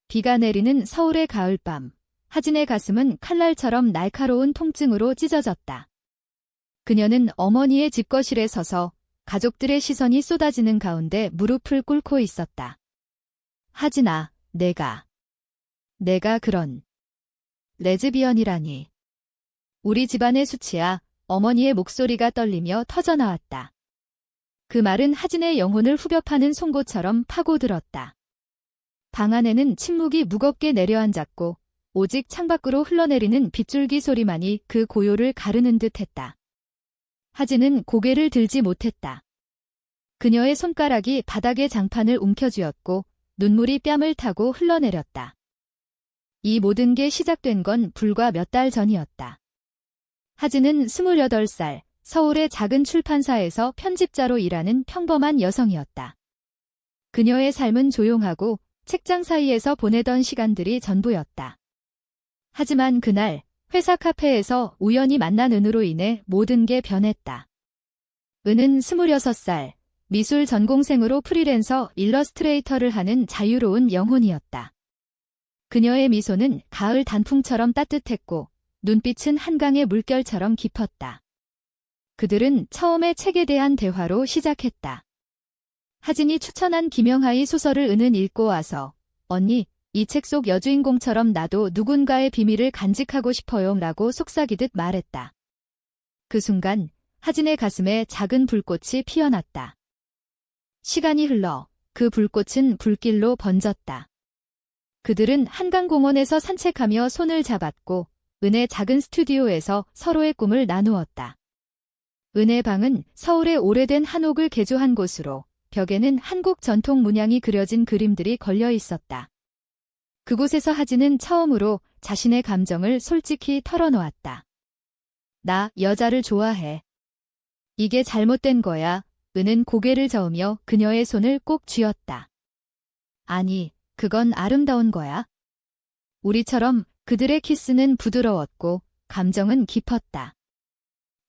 비가 내리는 서울의 가을밤. 하진의 가슴은 칼날처럼 날카로운 통증으로 찢어졌다. 그녀는 어머니의 집거실에 서서 가족들의 시선이 쏟아지는 가운데 무릎을 꿇고 있었다. 하진아, 내가 그런 레즈비언이라니. 우리 집안의 수치야. 어머니의 목소리가 떨리며 터져나왔다. 그 말은 하진의 영혼을 후벼 파는 송곳처럼 파고들었다. 방 안에는 침묵이 무겁게 내려앉았고 오직 창밖으로 흘러내리는 빗줄기 소리만이 그 고요를 가르는 듯했다. 하진은 고개를 들지 못했다. 그녀의 손가락이 바닥의 장판을 움켜쥐었고 눈물이 뺨을 타고 흘러내렸다. 이 모든 게 시작된 건 불과 몇 달 전이었다. 하진은 28살, 서울의 작은 출판사에서 편집자로 일하는 평범한 여성이었다. 그녀의 삶은 조용하고 책장 사이에서 보내던 시간들이 전부였다. 하지만 그날 회사 카페에서 우연히 만난 은으로 인해 모든 게 변했다. 은은 26살, 미술 전공생으로 프리랜서 일러스트레이터를 하는 자유로운 영혼이었다. 그녀의 미소는 가을 단풍처럼 따뜻했고 눈빛은 한강의 물결처럼 깊었다. 그들은 처음에 책에 대한 대화로 시작했다. 하진이 추천한 김영하의 소설을 은은 읽고 와서 언니, 이 책 속 여주인공처럼 나도 누군가의 비밀을 간직하고 싶어요 라고 속삭이듯 말했다. 그 순간 하진의 가슴에 작은 불꽃이 피어났다. 시간이 흘러 그 불꽃은 불길로 번졌다. 그들은 한강공원에서 산책하며 손을 잡았고 은의 작은 스튜디오에서 서로의 꿈을 나누었다. 은의 방은 서울의 오래된 한옥을 개조한 곳으로 벽에는 한국 전통 문양이 그려진 그림들이 걸려 있었다. 그곳에서 하진은 처음으로 자신의 감정을 솔직히 털어놓았다. 나 여자를 좋아해. 이게 잘못된 거야. 은은 고개를 저으며 그녀의 손을 꼭 쥐었다. 아니, 그건 아름다운 거야. 우리처럼 그들의 키스는 부드러웠고 감정은 깊었다.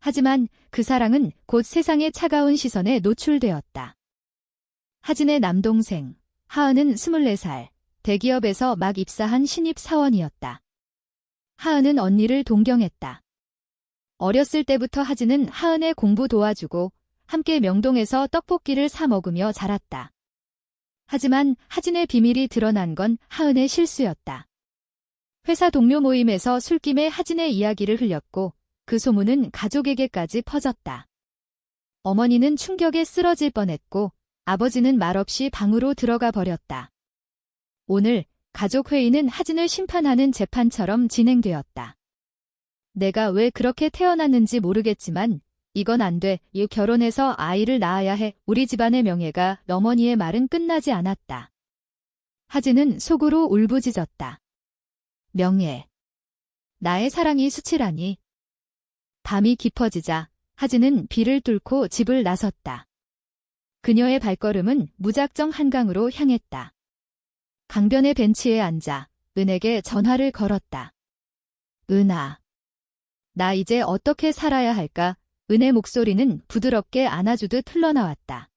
하지만 그 사랑은 곧 세상의 차가운 시선에 노출되었다. 하진의 남동생, 하은은 24살, 대기업에서 막 입사한 신입 사원이었다. 하은은 언니를 동경했다. 어렸을 때부터 하진은 하은의 공부 도와주고 함께 명동에서 떡볶이를 사 먹으며 자랐다. 하지만 하진의 비밀이 드러난 건 하은의 실수였다. 회사 동료 모임에서 술김에 하진의 이야기를 흘렸고 그 소문은 가족에게까지 퍼졌다. 어머니는 충격에 쓰러질 뻔했고 아버지는 말없이 방으로 들어가 버렸다. 오늘 가족 회의는 하진을 심판하는 재판처럼 진행되었다. 내가 왜 그렇게 태어났는지 모르겠지만 이건 안 돼. 이 결혼해서 아이를 낳아야 해. 우리 집안의 명예가. 어머니의 말은 끝나지 않았다. 하진은 속으로 울부짖었다. 명예. 나의 사랑이 수치라니. 밤이 깊어지자 하진은 비를 뚫고 집을 나섰다. 그녀의 발걸음은 무작정 한강으로 향했다. 강변의 벤치에 앉아 은에게 전화를 걸었다. 은아. 나 이제 어떻게 살아야 할까? 은의 목소리는 부드럽게 안아주듯 흘러나왔다.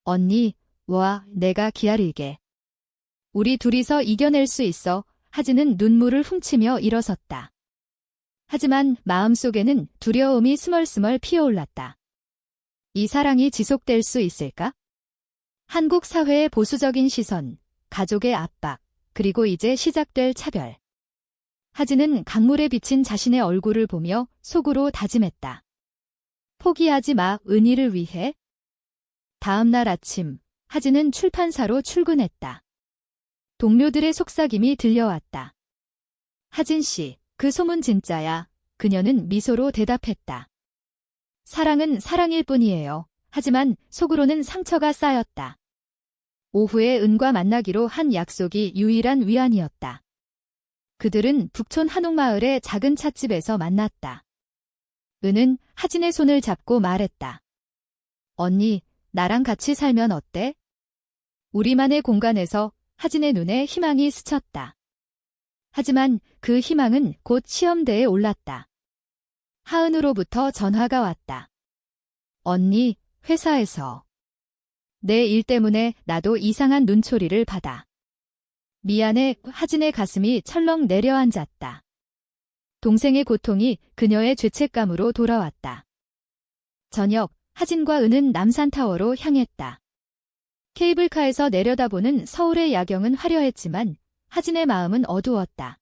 언니, 와, 내가 기다릴게. 우리 둘이서 이겨낼 수 있어. 하진은 눈물을 훔치며 일어섰다. 하지만 마음속에는 두려움이 스멀스멀 피어올랐다. 이 사랑이 지속될 수 있을까? 한국 사회의 보수적인 시선, 가족의 압박, 그리고 이제 시작될 차별. 하진은 강물에 비친 자신의 얼굴을 보며 속으로 다짐했다. 포기하지 마, 은희를 위해. 다음 날 아침, 하진은 출판사로 출근했다. 동료들의 속삭임이 들려왔다. 하진 씨, 그 소문 진짜야. 그녀는 미소로 대답했다. 사랑은 사랑일 뿐이에요. 하지만 속으로는 상처가 쌓였다. 오후에 은과 만나기로 한 약속이 유일한 위안이었다. 그들은 북촌 한옥마을의 작은 찻집에서 만났다. 은은 하진의 손을 잡고 말했다. 언니, 나랑 같이 살면 어때? 우리만의 공간에서. 하진의 눈에 희망이 스쳤다. 하지만 그 희망은 곧 시험대에 올랐다. 하은으로부터 전화가 왔다. 언니, 회사에서. 내 일 때문에 나도 이상한 눈초리를 받아. 미안해. 하진의 가슴이 철렁 내려앉았다. 동생의 고통이 그녀의 죄책감으로 돌아왔다. 저녁, 하진과 은은 남산타워로 향했다. 케이블카에서 내려다보는 서울의 야경은 화려했지만 하진의 마음은 어두웠다.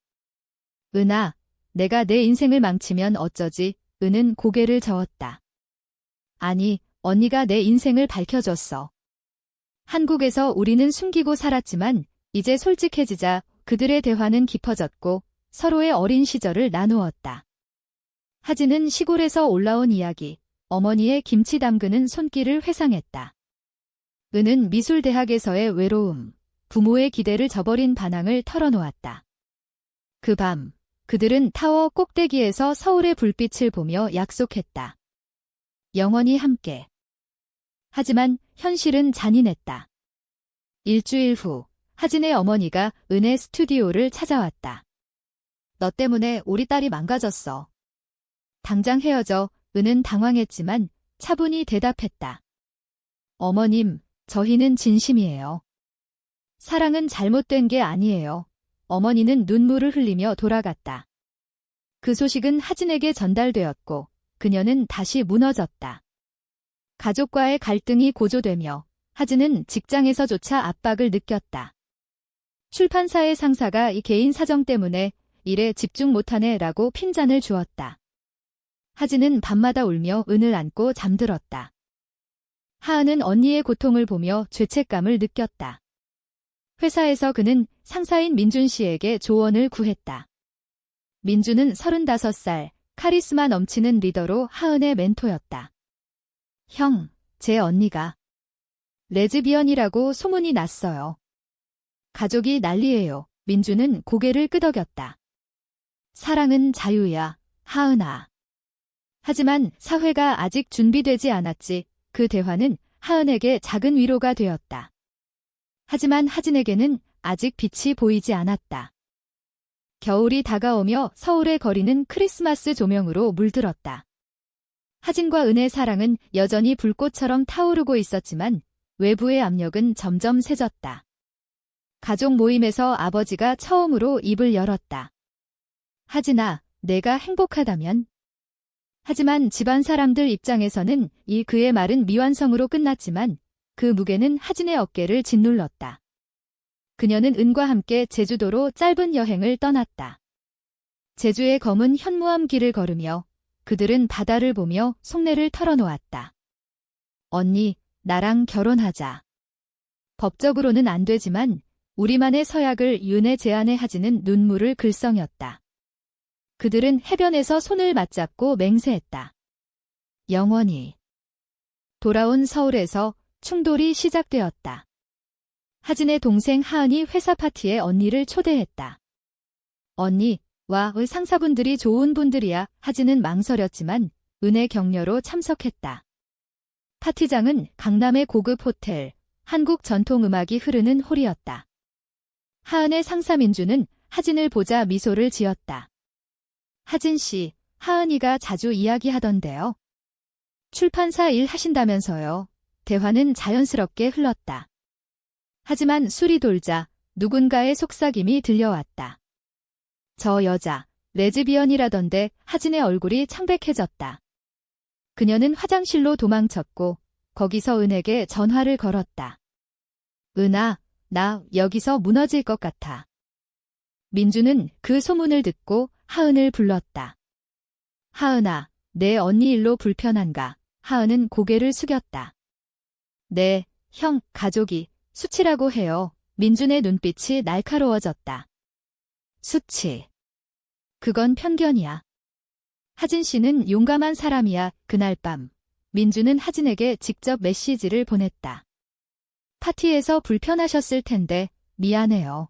은아, 내가 내 인생을 망치면 어쩌지? 은은 고개를 저었다. 아니, 언니가 내 인생을 밝혀줬어. 한국에서 우리는 숨기고 살았지만 이제 솔직해지자. 그들의 대화는 깊어졌고 서로의 어린 시절을 나누었다. 하진은 시골에서 올라온 이야기, 어머니의 김치 담그는 손길을 회상했다. 은은 미술대학에서의 외로움, 부모의 기대를 저버린 반항을 털어놓았다. 그 밤, 그들은 타워 꼭대기에서 서울의 불빛을 보며 약속했다. 영원히 함께. 하지만 현실은 잔인했다. 일주일 후, 하진의 어머니가 은의 스튜디오를 찾아왔다. 너 때문에 우리 딸이 망가졌어. 당장 헤어져. 은은 당황했지만 차분히 대답했다. 어머님, 저희는 진심이에요. 사랑은 잘못된 게 아니에요. 어머니는 눈물을 흘리며 돌아갔다. 그 소식은 하진에게 전달되었고 그녀는 다시 무너졌다. 가족과의 갈등이 고조되며 하진은 직장에서조차 압박을 느꼈다. 출판사의 상사가 이 개인 사정 때문에 일에 집중 못하네 라고 핀잔을 주었다. 하진은 밤마다 울며 은을 안고 잠들었다. 하은은 언니의 고통을 보며 죄책감을 느꼈다. 회사에서 그는 상사인 민준 씨에게 조언을 구했다. 민준은 35살, 카리스마 넘치는 리더로 하은의 멘토였다. 형, 제 언니가 레즈비언이라고 소문이 났어요. 가족이 난리예요. 민준은 고개를 끄덕였다. 사랑은 자유야, 하은아. 하지만 사회가 아직 준비되지 않았지. 그 대화는 하은에게 작은 위로가 되었다. 하지만 하진에게는 아직 빛이 보이지 않았다. 겨울이 다가오며 서울의 거리는 크리스마스 조명으로 물들었다. 하진과 은의 사랑은 여전히 불꽃처럼 타오르고 있었지만 외부의 압력은 점점 세졌다. 가족 모임에서 아버지가 처음으로 입을 열었다. 하진아, 내가 행복하다면? 하지만 집안 사람들 입장에서는 이 그의 말은 미완성으로 끝났지만 그 무게는 하진의 어깨를 짓눌렀다. 그녀는 은과 함께 제주도로 짧은 여행을 떠났다. 제주의 검은 현무암 길을 걸으며 그들은 바다를 보며 속내를 털어놓았다. 언니, 나랑 결혼하자. 법적으로는 안 되지만 우리만의 서약을 윤에 제안해 하진은 눈물을 글썽였다. 그들은 해변에서 손을 맞잡고 맹세했다. 영원히. 돌아온 서울에서 충돌이 시작되었다. 하진의 동생 하은이 회사 파티에 언니를 초대했다. 언니, 와, 상사분들이 좋은 분들이야. 하진은 망설였지만 은의 격려로 참석했다. 파티장은 강남의 고급 호텔, 한국 전통음악이 흐르는 홀이었다. 하은의 상사 민주는 하진을 보자 미소를 지었다. 하진 씨, 하은이가 자주 이야기하던데요. 출판사 일 하신다면서요. 대화는 자연스럽게 흘렀다. 하지만 술이 돌자 누군가의 속삭임이 들려왔다. 저 여자, 레즈비언이라던데. 하진의 얼굴이 창백해졌다. 그녀는 화장실로 도망쳤고 거기서 은에게 전화를 걸었다. 은아, 나 여기서 무너질 것 같아. 민주는 그 소문을 듣고 하은을 불렀다. 하은아, 내 언니 일로 불편한가? 하은은 고개를 숙였다. 네, 형, 가족이 수치라고 해요. 민준의 눈빛이 날카로워졌다. 수치. 그건 편견이야. 하진 씨는 용감한 사람이야. 그날 밤, 민준은 하진에게 직접 메시지를 보냈다. 파티에서 불편하셨을 텐데 미안해요.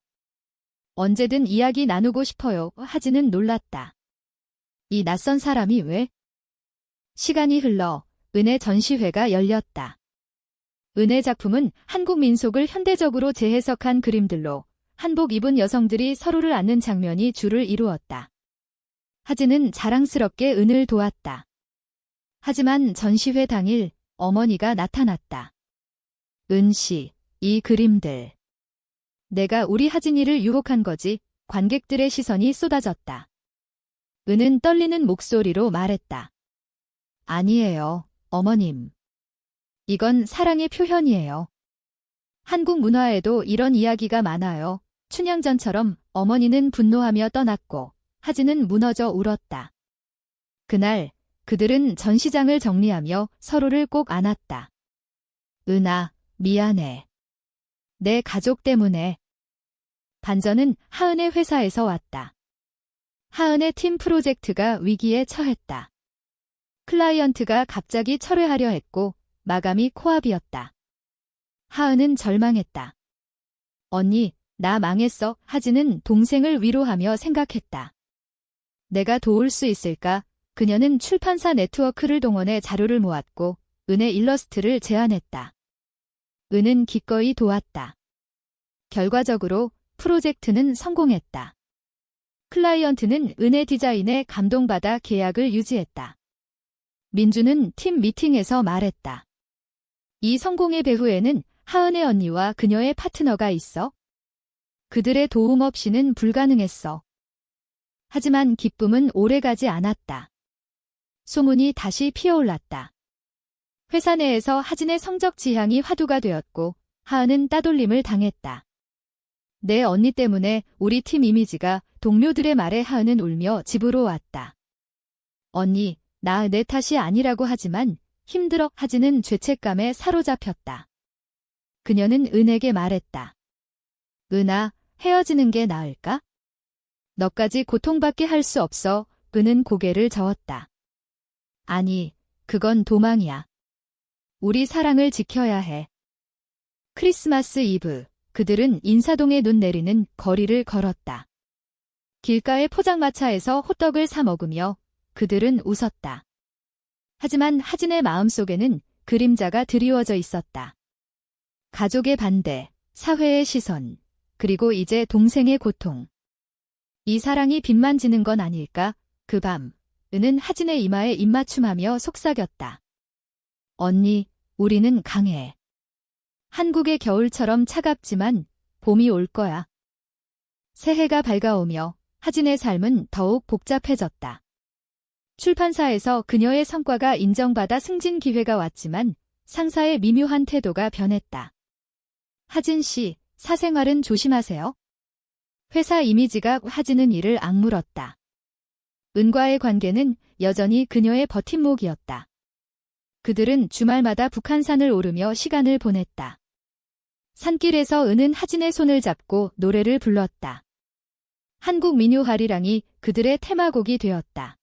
언제든 이야기 나누고 싶어요. 하진은 놀랐다. 이 낯선 사람이 왜? 시간이 흘러 은의 전시회가 열렸다. 은의 작품은 한국 민속을 현대적으로 재해석한 그림들로 한복 입은 여성들이 서로를 안는 장면이 줄을 이루었다. 하진은 자랑스럽게 은을 도왔다. 하지만 전시회 당일 어머니가 나타났다. 은 씨, 이 그림들. 내가 우리 하진이를 유혹한 거지. 관객들의 시선이 쏟아졌다. 은은 떨리는 목소리로 말했다. 아니에요, 어머님. 이건 사랑의 표현이에요. 한국 문화에도 이런 이야기가 많아요. 춘향전처럼 어머니는 분노하며 떠났고 하진은 무너져 울었다. 그날 그들은 전시장을 정리하며 서로를 꼭 안았다. 은아, 미안해. 내 가족 때문에. 반전은 하은의 회사에서 왔다. 하은의 팀 프로젝트가 위기에 처했다. 클라이언트가 갑자기 철회하려 했고 마감이 코앞이었다. 하은은 절망했다. 언니, 나 망했어. 하진은 동생을 위로하며 생각했다. 내가 도울 수 있을까? 그녀는 출판사 네트워크를 동원해 자료를 모았고 은의 일러스트를 제안했다. 은은 기꺼이 도왔다. 결과적으로 프로젝트는 성공했다. 클라이언트는 은의 디자인에 감동받아 계약을 유지했다. 민주는 팀 미팅에서 말했다. 이 성공의 배후에는 하은의 언니와 그녀의 파트너가 있어. 그들의 도움 없이는 불가능했어. 하지만 기쁨은 오래가지 않았다. 소문이 다시 피어올랐다. 회사 내에서 하진의 성적 지향이 화두가 되었고 하은은 따돌림을 당했다. 내 언니 때문에 우리 팀 이미지가 동료들의 말에 하은은 울며 집으로 왔다. 언니, 나 내 탓이 아니라고 하지만 힘들어. 하진은 죄책감에 사로잡혔다. 그녀는 은에게 말했다. 은아, 헤어지는 게 나을까? 너까지 고통받게 할 수 없어. 은은 고개를 저었다. 아니, 그건 도망이야. 우리 사랑을 지켜야 해. 크리스마스 이브, 그들은 인사동에 눈 내리는 거리를 걸었다. 길가의 포장마차에서 호떡을 사 먹으며 그들은 웃었다. 하지만 하진의 마음속에는 그림자가 드리워져 있었다. 가족의 반대, 사회의 시선, 그리고 이제 동생의 고통. 이 사랑이 빚만 지는 건 아닐까? 그 밤, 은은 하진의 이마에 입맞춤하며 속삭였다. 언니, 우리는 강해. 한국의 겨울처럼 차갑지만 봄이 올 거야. 새해가 밝아오며 하진의 삶은 더욱 복잡해졌다. 출판사에서 그녀의 성과가 인정받아 승진 기회가 왔지만 상사의 미묘한 태도가 변했다. 하진 씨, 사생활은 조심하세요. 회사 이미지가 하진은 이를 악물었다. 은과의 관계는 여전히 그녀의 버팀목이었다. 그들은 주말마다 북한산을 오르며 시간을 보냈다. 산길에서 은은 하진의 손을 잡고 노래를 불렀다. 한국 민요 아리랑이 그들의 테마곡이 되었다.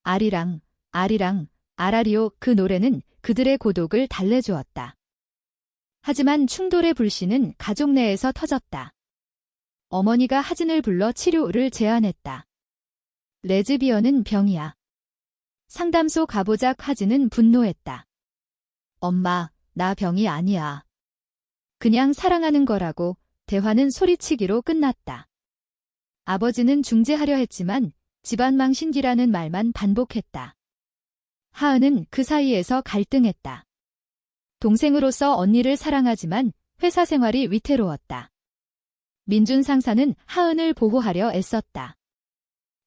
아리랑, 아리랑, 아라리오. 그 노래는 그들의 고독을 달래주었다. 하지만 충돌의 불씨는 가족 내에서 터졌다. 어머니가 하진을 불러 치료를 제안했다. 레즈비언은 병이야. 상담소 가보자. 하진은 분노했다. 엄마, 나 병이 아니야. 그냥 사랑하는 거라고. 대화는 소리치기로 끝났다. 아버지는 중재하려 했지만 집안 망신기라는 말만 반복했다. 하은은 그 사이에서 갈등했다. 동생으로서 언니를 사랑하지만 회사 생활이 위태로웠다. 민준 상사는 하은을 보호하려 애썼다.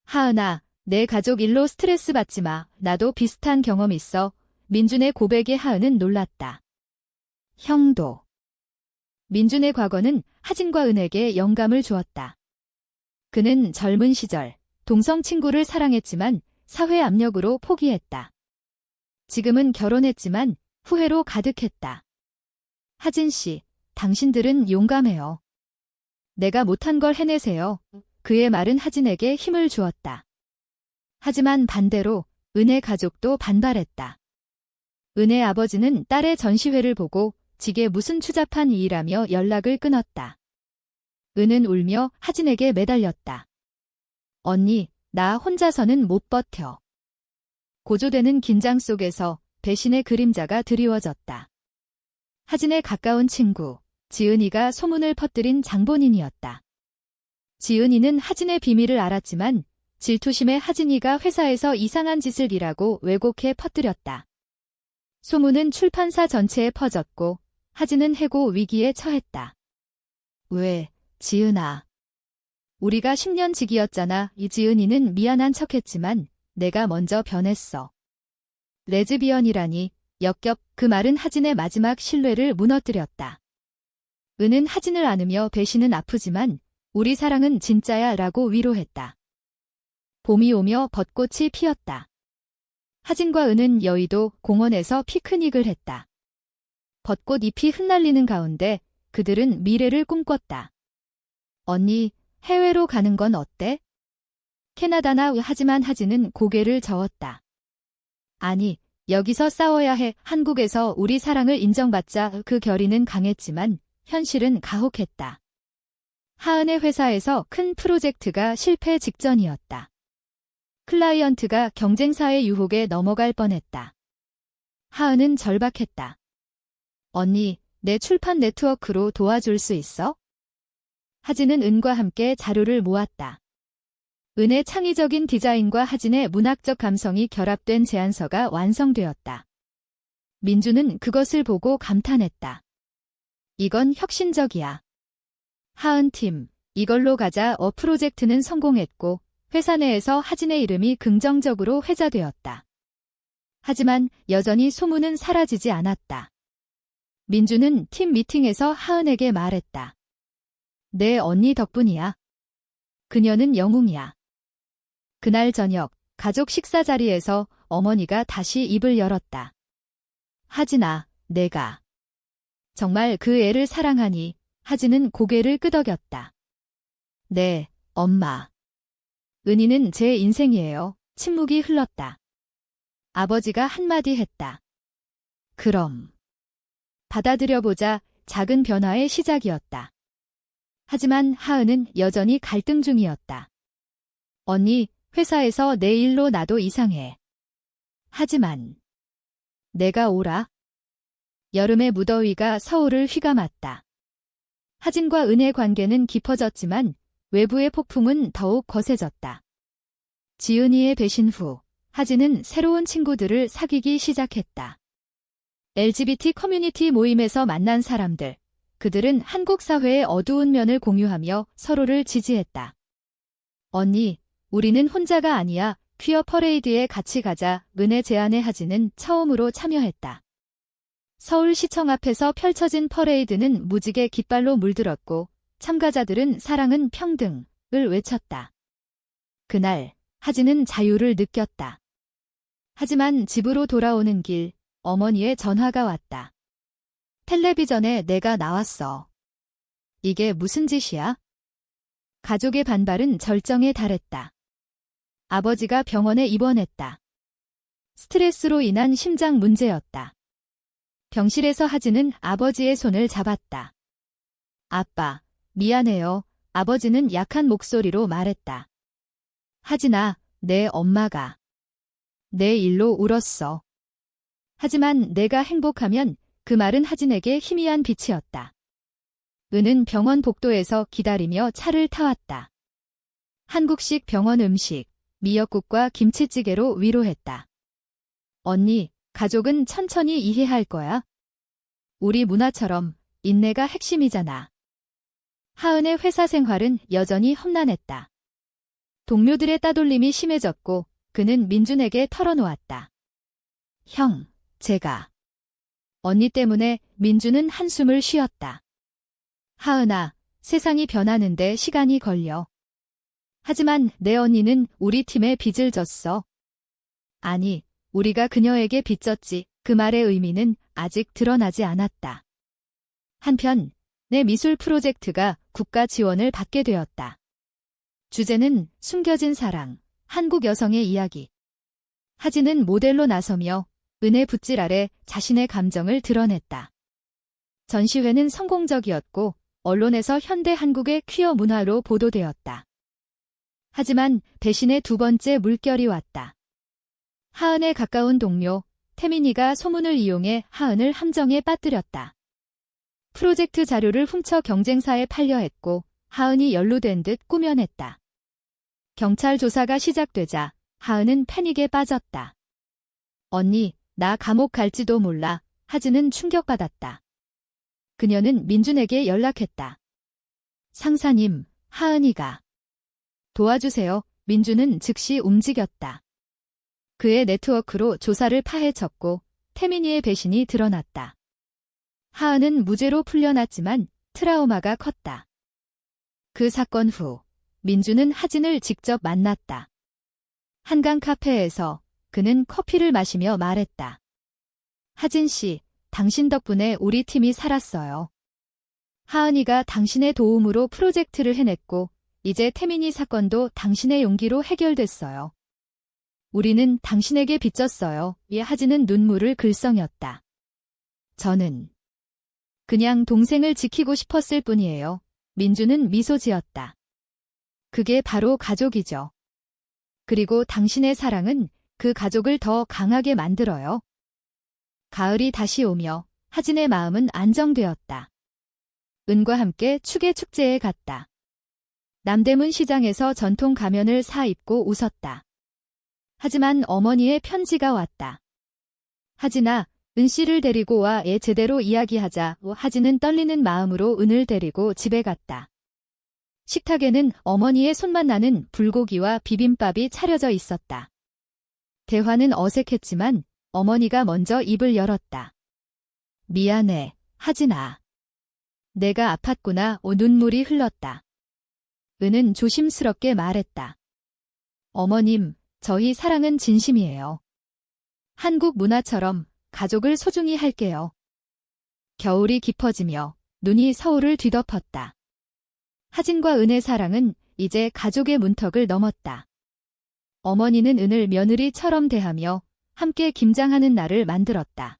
하은아, 내 가족 일로 스트레스 받지 마. 나도 비슷한 경험 있어. 민준의 고백에 하은은 놀랐다. 형도. 민준의 과거는 하진과 은에게 영감을 주었다. 그는 젊은 시절 동성 친구를 사랑했지만 사회 압력으로 포기했다. 지금은 결혼했지만 후회로 가득했다. 하진 씨, 당신들은 용감해요. 내가 못한 걸 해내세요. 그의 말은 하진에게 힘을 주었다. 하지만 반대로 은의 가족도 반발했다. 은의 아버지는 딸의 전시회를 보고 지게 무슨 추잡한 일이라며 연락을 끊었다. 은은 울며 하진에게 매달렸다. 언니, 나 혼자서는 못 버텨. 고조되는 긴장 속에서 배신의 그림자가 드리워졌다. 하진의 가까운 친구, 지은이가 소문을 퍼뜨린 장본인이었다. 지은이는 하진의 비밀을 알았지만 질투심에 하진이가 회사에서 이상한 짓을 일하고 왜곡해 퍼뜨렸다. 소문은 출판사 전체에 퍼졌고 하진은 해고 위기에 처했다. 왜, 지은아. 우리가 10년 지기였잖아. 이지은이는 미안한 척했지만 내가 먼저 변했어. 레즈비언이라니. 역겹. 그 말은 하진의 마지막 신뢰를 무너뜨렸다. 은은 하진을 안으며 배신은 아프지만 우리 사랑은 진짜야 라고 위로했다. 봄이 오며 벚꽃이 피었다. 하진과 은은 여의도 공원에서 피크닉을 했다. 벚꽃 잎이 흩날리는 가운데 그들은 미래를 꿈꿨다. 언니, 해외로 가는 건 어때? 캐나다나. 하지만 하진은 고개를 저었다. 아니, 여기서 싸워야 해. 한국에서 우리 사랑을 인정받자. 그 결의는 강했지만 현실은 가혹했다. 하은의 회사에서 큰 프로젝트가 실패 직전이었다. 클라이언트가 경쟁사의 유혹에 넘어갈 뻔했다. 하은은 절박했다. 언니, 내 출판 네트워크로 도와줄 수 있어? 하진은 은과 함께 자료를 모았다. 은의 창의적인 디자인과 하진의 문학적 감성이 결합된 제안서가 완성되었다. 민주는 그것을 보고 감탄했다. 이건 혁신적이야. 하은 팀, 이걸로 가자. 프로젝트는 성공했고 회사 내에서 하진의 이름이 긍정적으로 회자되었다. 하지만 여전히 소문은 사라지지 않았다. 민주는 팀 미팅에서 하은에게 말했다. 내 언니 덕분이야. 그녀는 영웅이야. 그날 저녁 가족 식사 자리에서 어머니가 다시 입을 열었다. 하진아, 내가 정말 그 애를 사랑하니? 하진은 고개를 끄덕였다. 네, 엄마. 은희는 제 인생이에요. 침묵이 흘렀다. 아버지가 한마디 했다. 그럼 받아들여보자. 작은 변화의 시작이었다. 하지만 하은은 여전히 갈등 중이었다. 언니, 회사에서 내 일로 나도 이상해. 하지만 내가 오라. 여름의 무더위가 서울을 휘감았다. 하진과 은의 관계는 깊어졌지만 외부의 폭풍은 더욱 거세졌다. 지은이의 배신 후 하진은 새로운 친구들을 사귀기 시작했다. LGBT 커뮤니티 모임에서 만난 사람들, 그들은 한국 사회의 어두운 면을 공유하며 서로를 지지했다. 언니, 우리는 혼자가 아니야. 퀴어 퍼레이드에 같이 가자. 은의 제안에 하진은 처음으로 참여했다. 서울시청 앞에서 펼쳐진 퍼레이드는 무지개 깃발로 물들었고 참가자들은 사랑은 평등을 외쳤다. 그날 하진은 자유를 느꼈다. 하지만 집으로 돌아오는 길 어머니의 전화가 왔다. 텔레비전에 내가 나왔어. 이게 무슨 짓이야? 가족의 반발은 절정에 달했다. 아버지가 병원에 입원했다. 스트레스로 인한 심장 문제였다. 병실에서 하진은 아버지의 손을 잡았다. 아빠, 미안해요. 아버지는 약한 목소리로 말했다. 하진아, 내 엄마가 내 일로 울었어. 하지만 내가 행복하면 그 말은 하진에게 희미한 빛이었다. 은은 병원 복도에서 기다리며 차를 타왔다. 한국식 병원 음식, 미역국과 김치찌개로 위로했다. 언니, 가족은 천천히 이해할 거야. 우리 문화처럼 인내가 핵심이잖아. 하은의 회사 생활은 여전히 험난했다. 동료들의 따돌림이 심해졌고 그는 민준에게 털어놓았다. 형, 제가. 언니 때문에. 민준은 한숨을 쉬었다. 하은아, 세상이 변하는데 시간이 걸려. 하지만 내 언니는 우리 팀에 빚을 졌어. 아니, 우리가 그녀에게 빚졌지. 그 말의 의미는 아직 드러나지 않았다. 한편 내 미술 프로젝트가 국가 지원을 받게 되었다. 주제는 숨겨진 사랑, 한국 여성의 이야기. 하진은 모델로 나서며 은의 붓질 아래 자신의 감정을 드러냈다. 전시회는 성공적이었고 언론에서 현대 한국의 퀴어 문화로 보도되었다. 하지만 배신의 두 번째 물결이 왔다. 하은의 가까운 동료 태민이가 소문을 이용해 하은을 함정에 빠뜨렸다. 프로젝트 자료를 훔쳐 경쟁사에 팔려 했고 하은이 연루된 듯 꾸며냈다. 경찰 조사가 시작되자 하은은 패닉에 빠졌다. 언니, 나 감옥 갈지도 몰라. 하진은 충격받았다. 그녀는 민준에게 연락했다. 상사님, 하은이가. 도와주세요. 민주는 즉시 움직였다. 그의 네트워크로 조사를 파헤쳤고 태민이의 배신이 드러났다. 하은은 무죄로 풀려났지만 트라우마가 컸다. 그 사건 후 민주는 하진을 직접 만났다. 한강 카페에서 그는 커피를 마시며 말했다. 하진 씨, 당신 덕분에 우리 팀이 살았어요. 하은이가 당신의 도움으로 프로젝트를 해냈고 이제 태민이 사건도 당신의 용기로 해결됐어요. 우리는 당신에게 빚졌어요. 하진은 눈물을 글썽였다. 저는 그냥 동생을 지키고 싶었을 뿐이에요. 민주는 미소 지었다. 그게 바로 가족이죠. 그리고 당신의 사랑은 그 가족을 더 강하게 만들어요. 가을이 다시 오며 하진의 마음은 안정되었다. 은과 함께 추계 축제에 갔다. 남대문 시장에서 전통 가면을 사 입고 웃었다. 하지만 어머니의 편지가 왔다. 하진아, 은 씨를 데리고 와. 제대로 이야기하자. 하진은 떨리는 마음으로 은을 데리고 집에 갔다. 식탁에는 어머니의 손만 나는 불고기와 비빔밥이 차려져 있었다. 대화는 어색했지만 어머니가 먼저 입을 열었다. 미안해, 하진아. 내가 아팠구나. 눈물이 흘렀다. 은은 조심스럽게 말했다. 어머님, 저희 사랑은 진심이에요. 한국 문화처럼 가족을 소중히 할게요. 겨울이 깊어지며 눈이 서울을 뒤덮었다. 하진과 은의 사랑은 이제 가족의 문턱을 넘었다. 어머니는 은을 며느리처럼 대하며 함께 김장하는 날을 만들었다.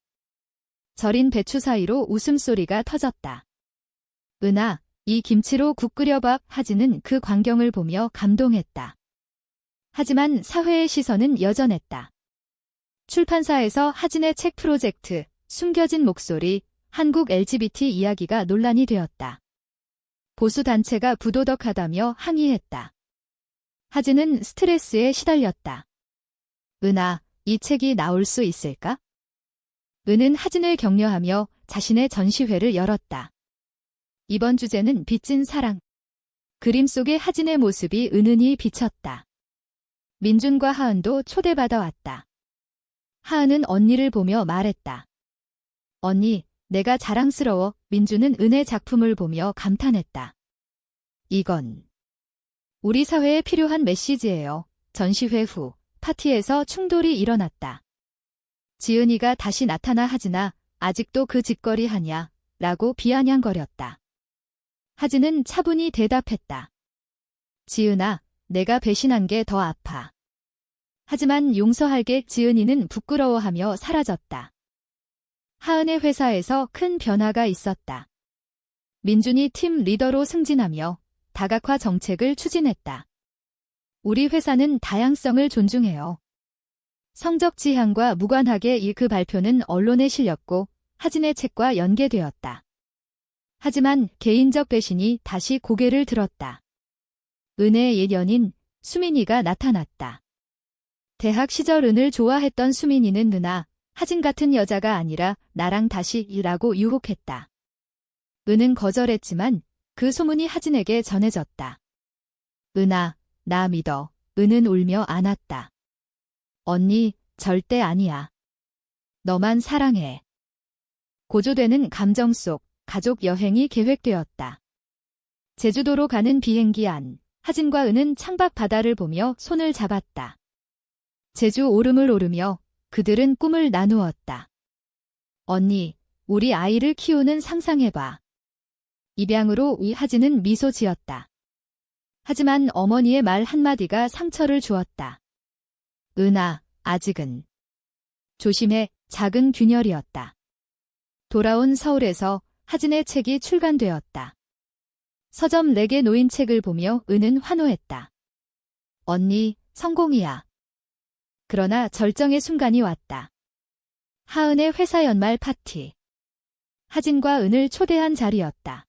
절인 배추 사이로 웃음소리가 터졌다. 은아, 이 김치로 국 끓여봐. 하진은 그 광경을 보며 감동했다. 하지만 사회의 시선은 여전했다. 출판사에서 하진의 책 프로젝트, 숨겨진 목소리, 한국 LGBT 이야기가 논란이 되었다. 보수단체가 부도덕하다며 항의했다. 하진은 스트레스에 시달렸다. 은아, 이 책이 나올 수 있을까? 은은 하진을 격려하며 자신의 전시회를 열었다. 이번 주제는 빚진 사랑. 그림 속의 하진의 모습이 은은히 비쳤다. 민준과 하은도 초대받아왔다. 하은은 언니를 보며 말했다. 언니, 내가 자랑스러워. 민주는 은의 작품을 보며 감탄했다. 이건 우리 사회에 필요한 메시지예요. 전시회 후 파티에서 충돌이 일어났다. 지은이가 다시 나타나 하진아, 아직도 그 짓거리 하냐? 라고 비아냥거렸다. 하진은 차분히 대답했다. 지은아, 내가 배신한 게 더 아파. 하지만 용서할게. 지은이는 부끄러워하며 사라졌다. 하은의 회사에서 큰 변화가 있었다. 민준이 팀 리더로 승진하며 다각화 정책을 추진했다. 우리 회사는 다양성을 존중해요. 성적 지향과 무관하게 그 발표는 언론에 실렸고 하진의 책과 연계되었다. 하지만 개인적 배신이 다시 고개를 들었다. 은의 옛 연인 수민이가 나타났다. 대학 시절 은을 좋아했던 수민이는 누나, 하진 같은 여자가 아니라 나랑 다시 일하고 유혹했다. 은은 거절했지만 그 소문이 하진에게 전해졌다. 은아, 나 믿어. 은은 울며 안았다. 언니, 절대 아니야. 너만 사랑해. 고조되는 감정 속 가족 여행이 계획되었다. 제주도로 가는 비행기 안, 하진과 은은 창밖 바다를 보며 손을 잡았다. 제주 오름을 오르며 그들은 꿈을 나누었다. 언니, 우리 아이를 키우는 상상해봐. 입양으로 하진은 미소 지었다. 하지만 어머니의 말 한마디가 상처를 주었다. 은아, 아직은. 조심해. 작은 균열이었다. 돌아온 서울에서 하진의 책이 출간되었다. 서점 4개 놓인 책을 보며 은은 환호했다. 언니, 성공이야. 그러나 절정의 순간이 왔다. 하은의 회사 연말 파티. 하진과 은을 초대한 자리였다.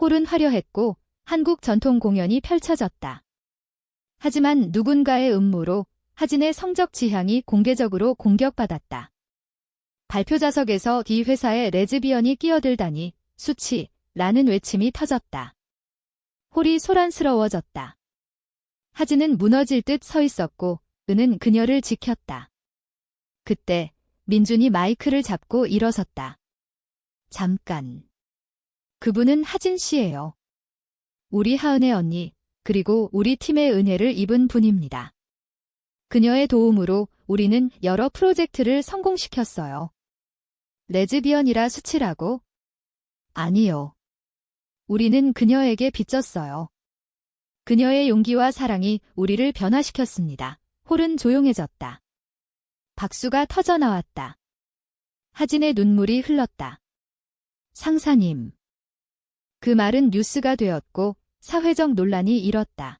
홀은 화려했고 한국 전통 공연이 펼쳐졌다. 하지만 누군가의 음모로 하진의 성적 지향이 공개적으로 공격받았다. 발표 좌석에서 이 회사에 레즈비언이 끼어들다니 수치라는 외침이 터졌다. 홀이 소란스러워졌다. 하진은 무너질 듯 서 있었고 은은 그녀를 지켰다. 그때 민준이 마이크를 잡고 일어섰다. 잠깐. 그분은 하진 씨예요. 우리 하은의 언니, 그리고 우리 팀의 은혜를 입은 분입니다. 그녀의 도움으로 우리는 여러 프로젝트를 성공시켰어요. 레즈비언이라 수치라고? 아니요. 우리는 그녀에게 빚졌어요. 그녀의 용기와 사랑이 우리를 변화시켰습니다. 홀은 조용해졌다. 박수가 터져나왔다. 하진의 눈물이 흘렀다. 상사님. 그 말은 뉴스가 되었고 사회적 논란이 일었다.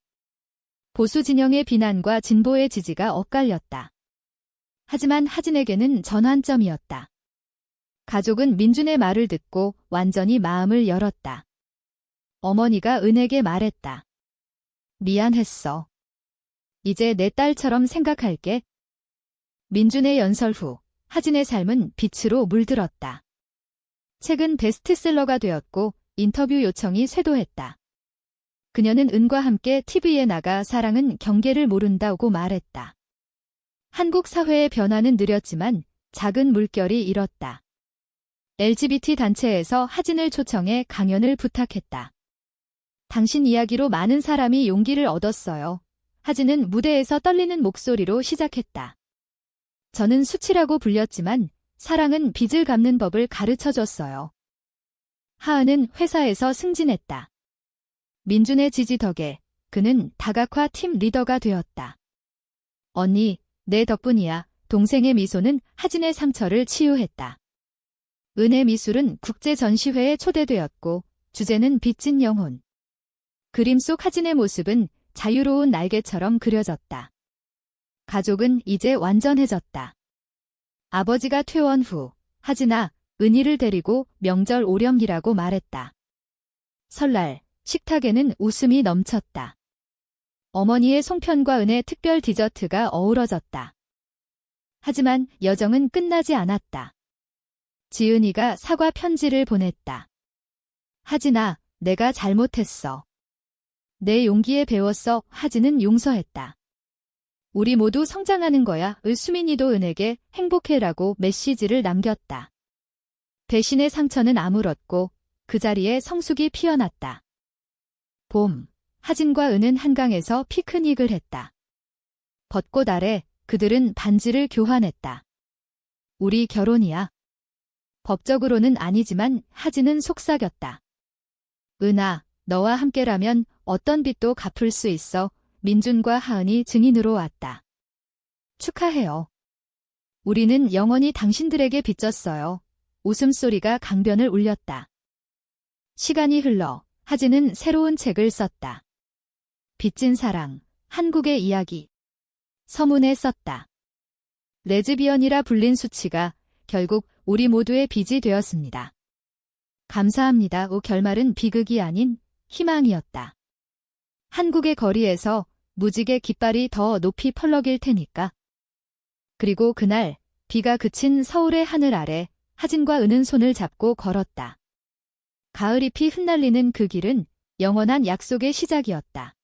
보수 진영의 비난과 진보의 지지가 엇갈렸다. 하지만 하진에게는 전환점이었다. 가족은 민준의 말을 듣고 완전히 마음을 열었다. 어머니가 은에게 말했다. 미안했어. 이제 내 딸처럼 생각할게. 민준의 연설 후 하진의 삶은 빛으로 물들었다. 책은 베스트셀러가 되었고 인터뷰 요청이 쇄도했다. 그녀는 은과 함께 TV에 나가 사랑은 경계를 모른다고 말했다. 한국 사회의 변화는 느렸지만 작은 물결이 일었다. LGBT 단체에서 하진을 초청해 강연을 부탁했다. 당신 이야기로 많은 사람이 용기를 얻었어요. 하진은 무대에서 떨리는 목소리로 시작했다. 저는 수치라고 불렸지만 사랑은 빚을 갚는 법을 가르쳐줬어요. 하은은 회사에서 승진했다. 민준의 지지 덕에 그는 다각화 팀 리더가 되었다. 언니, 내 덕분이야. 동생의 미소는 하진의 상처를 치유했다. 은의 미술은 국제전시회에 초대되었고 주제는 빚진 영혼. 그림 속 하진의 모습은 자유로운 날개처럼 그려졌다. 가족은 이제 완전해졌다. 아버지가 퇴원 후 하진아, 은희를 데리고 명절 오렴이라고 말했다. 설날 식탁에는 웃음이 넘쳤다. 어머니의 송편과 은의 특별 디저트가 어우러졌다. 하지만 여정은 끝나지 않았다. 지은이가 사과 편지를 보냈다. 하진아, 내가 잘못했어. 내 용기에 배웠어. 하진은 용서했다. 우리 모두 성장하는 거야. 수민이도 은에게 행복해라고 메시지를 남겼다. 배신의 상처는 아물었고 그 자리에 성숙이 피어났다. 봄, 하진과 은은 한강에서 피크닉을 했다. 벚꽃 아래 그들은 반지를 교환했다. 우리 결혼이야. 법적으로는 아니지만 하진은 속삭였다. 은아, 너와 함께라면 어떤 빚도 갚을 수 있어. 민준과 하은이 증인으로 왔다. 축하해요. 우리는 영원히 당신들에게 빚졌어요. 웃음소리가 강변을 울렸다. 시간이 흘러 하진은 새로운 책을 썼다. 빚진 사랑, 한국의 이야기. 서문에 썼다. 레즈비언이라 불린 수치가 결국 우리 모두의 빚이 되었습니다. 감사합니다. 결말은 비극이 아닌 희망이었다. 한국의 거리에서 무지개 깃발이 더 높이 펄럭일 테니까. 그리고 그날 비가 그친 서울의 하늘 아래 하진과 은은 손을 잡고 걸었다. 가을잎이 흩날리는 그 길은 영원한 약속의 시작이었다.